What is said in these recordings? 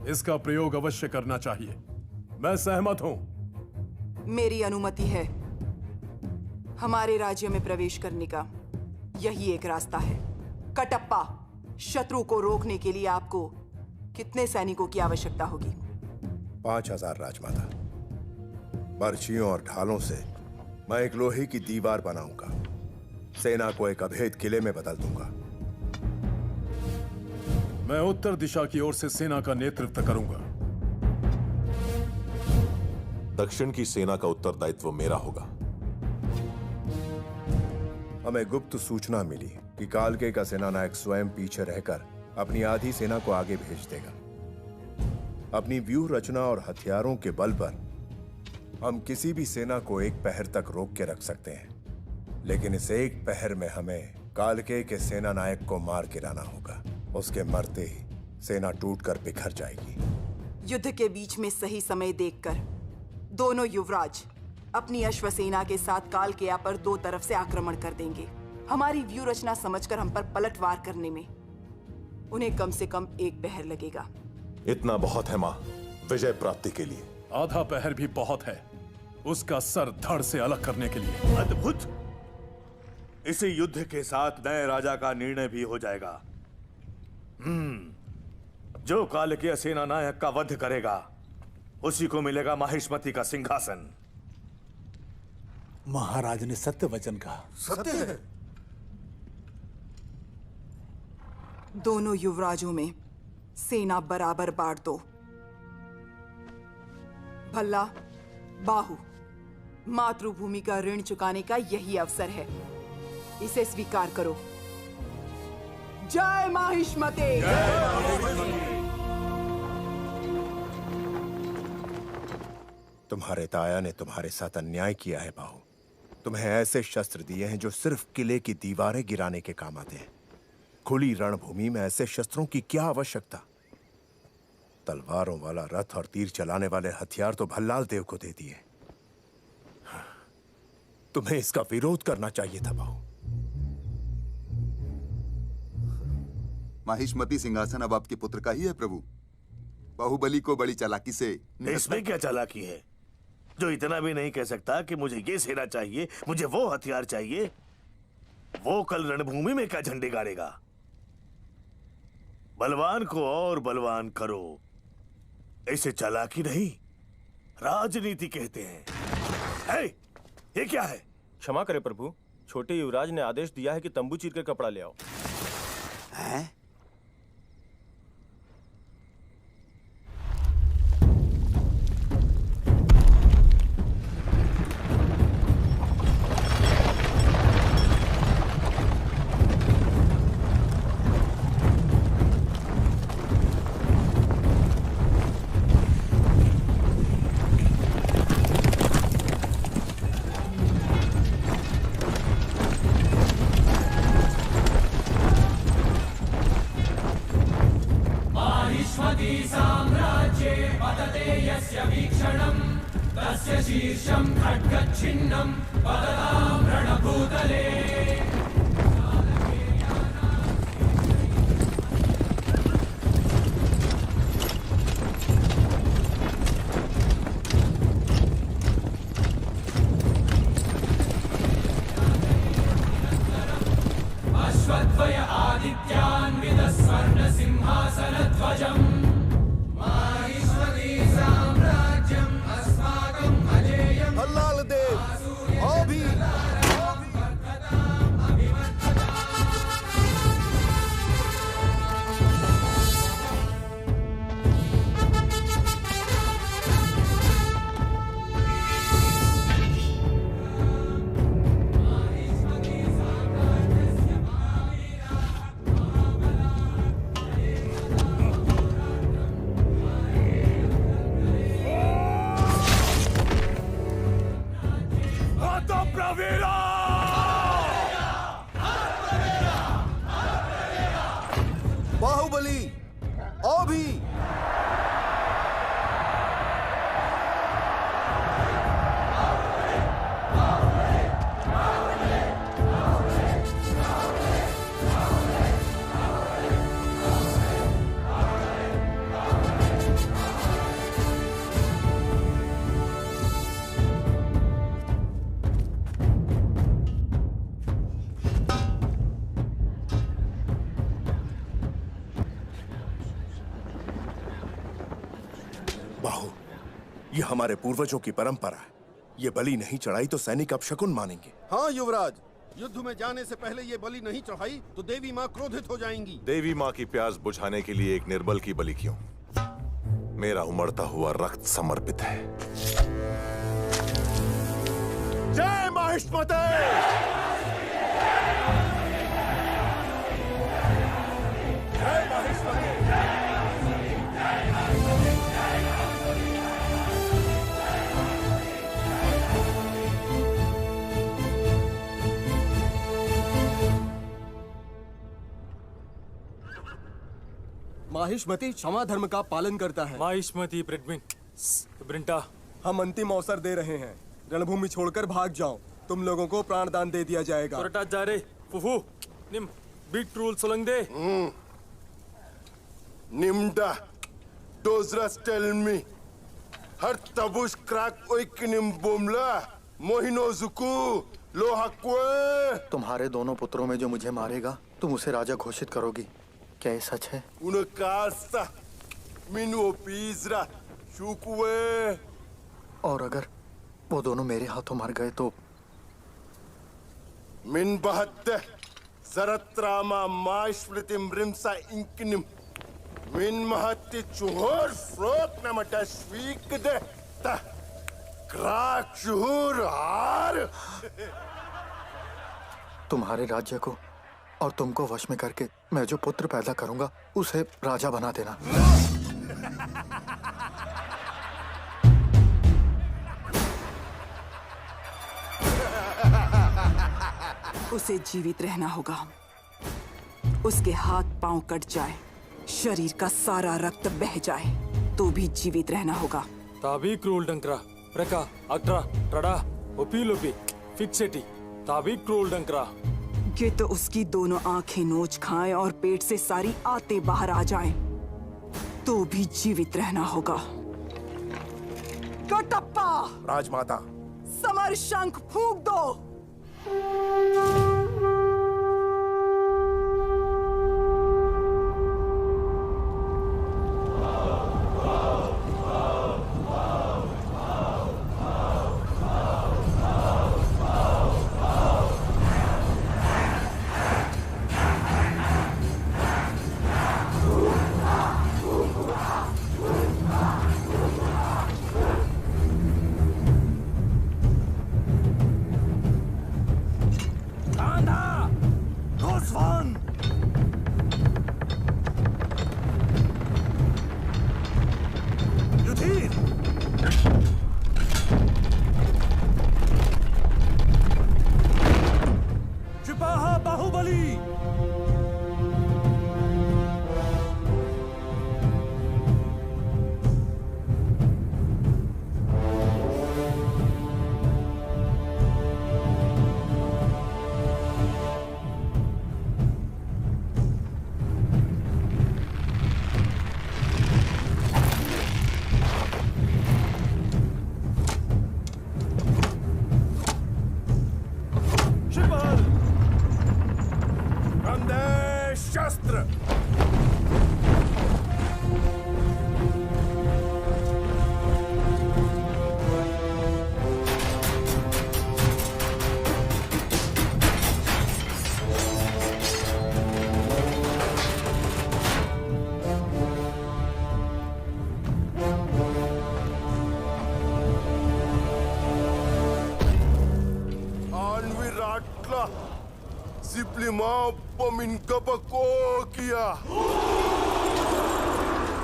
इसका प्रयोग अवश्य करना चाहिए। मैं सहमत हूं। मेरी अनुमति है। हमारे राज्य में प्रवेश करने का यही एक रास्ता है। कटप्पा, शत्रु को रोकने के लिए आपको कितने सैनिकों की आवश्यकता होगी? 5000 राजमाता। बर्छियों और ढालों से मैं एक लोहे की दीवार बनाऊंगा। सेना को एक अभेद किले में बदल दूंगा। मैं उत्तर दिशा की ओर से सेना का नेतृत्व करूंगा। दक्षिण की सेना का उत्तरदायित्व मेरा होगा। हमें गुप्त सूचना मिली कि कालके का सेनानायक स्वयं पीछे रहकर अपनी आधी सेना को आगे भेज देगा। अपनी व्यूह रचना और हथियारों के बल पर हम किसी भी सेना को एक पहर तक रोक के रख सकते हैं, लेकिन इस एक पहर में हमें कालके के सेनानायक को मार गिराना होगा। उसके मरते ही सेना टूटकर बिखर जाएगी। युद्ध के बीच में सही समय देखकर दोनों युवराज अपनी अश्वसेना के साथ कालकेया पर दो तरफ से आक्रमण कर देंगे। हमारी व्यू रचना समझकर हम पर पलटवार करने में उन्हें कम से कम एक पहर लगेगा। इतना बहुत है मां, विजय प्राप्ति के लिए। आधा पहर भी बहुत है उसका सर धड़ से अलग करने के लिए। अद्भुत। इसी युद्ध के साथ नए राजा का निर्णय भी हो जाएगा। जो कालकेय सेना नायक का वध करेगा उसी को मिलेगा माहिष्मति का सिंहासन। महाराज ने सत्य वचन कहा। सत्य है। दोनों युवराजों में सेना बराबर बांट दो। भल्ला, बाहु, मातृभूमि का ऋण चुकाने का यही अवसर है। इसे स्वीकार करो। जय माहिष्मते। तुम्हारे ताया ने तुम्हारे साथ अन्याय किया है बाहु। तुम्हें ऐसे शस्त्र दिए हैं जो सिर्फ किले की दीवारें गिराने के काम आते हैं। खुली रणभूमि में ऐसे शस्त्रों की क्या आवश्यकता? तलवारों वाला रथ और तीर चलाने वाले हथियार तो भल्लाल देव को दे दिए। तुम्हें इसका विरोध करना चाहिए था बाहु। माहिष्मति सिंहासन अब आपके पुत्र का ही है प्रभु। बाहुबली को बड़ी चालाकी से। इसमें क्या चालाकी है जो इतना भी नहीं कह सकता कि मुझे ये सेना चाहिए, मुझे वो हथियार चाहिए? वो कल रणभूमि में क्या झंडे गाड़ेगा? बलवान को और बलवान करो, इसे चालाकी नहीं राजनीति कहते हैं। है, ये क्या है? क्षमा करें प्रभु, छोटे युवराज ने आदेश दिया है कि तंबू चीर कर कपड़ा ले आओ। हैं? भल्लाल देव, आओ भी। बाहु, ये हमारे पूर्वजों की परंपरा है। ये बलि नहीं चढ़ाई तो सैनिक अपशकुन मानेंगे। हाँ युवराज, युद्ध में जाने से पहले ये बलि नहीं चढ़ाई तो देवी माँ क्रोधित हो जाएंगी। देवी माँ की प्यास बुझाने के लिए एक निर्बल की बलि क्यों? मेरा उमड़ता हुआ रक्त समर्पित है। जय माहिष्मते! जय माहिष्मते! माहिष्मती क्षमा धर्म का पालन करता है। माहिष्मती ब्रिंटा, हम अंतिम अवसर दे रहे हैं। रणभूमि छोड़कर भाग जाओ, तुम लोगों को प्राणदान दे दिया जाएगा। जा रे फुफू निम बीट रूल सोलंग दे। Nimda, dozras tell me, har tabush krak oikinim bomla, mohino zuku, lohakwe. तुम्हारे दोनों पुत्रों में जो मुझे मारेगा तुम उसे राजा घोषित करोगी, क्या ये सच है? Unakasta, minu pizra, shukwe. और अगर वो दोनों मेरे हाथों मर गए तो? Min bahatte, zaratrama maishmritim rimsa inkinim. Min mahatti chuhur frok namata shvikde ta krak chuhur har. तुम्हारे राज्य को और तुमको वश में करके मैं जो पुत्र पैदा करूंगा उसे राजा बना देना। उसे जीवित रहना होगा। उसके हाथ पांव कट जाए, शरीर का सारा रक्त बह जाए तो भी जीवित रहना होगा। ताबी क्रूल डंकरा रका अक्ट्रा टड़ा ओपी फिक्सेटी ताबी क्रूल डंकरा। ये तो उसकी दोनों आंखें नोच खाएं और पेट से सारी आते बाहर आ जाएं तो भी जीवित रहना होगा। कटप्पा, राजमाता, समर शंख फूंक दो। Simplima pamin kapakokia.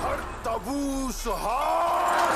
Har tabu sahar.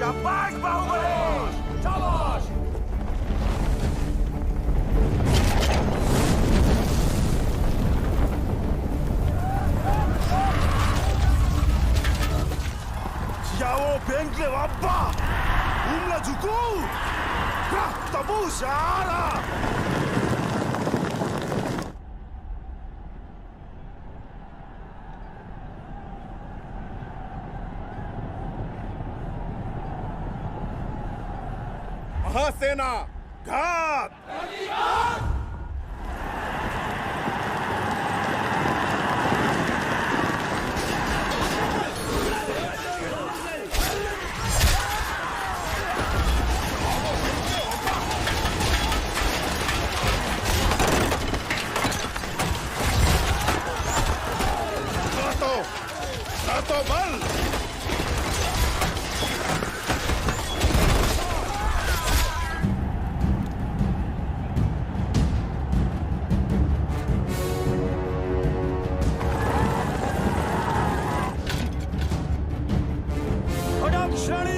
शाबाश बाहुबली, शाबाश। Ciało piękne łapa! Umla dżuku! Krafta buziara! महासेना घात! तो बल खड्ग श्रेणी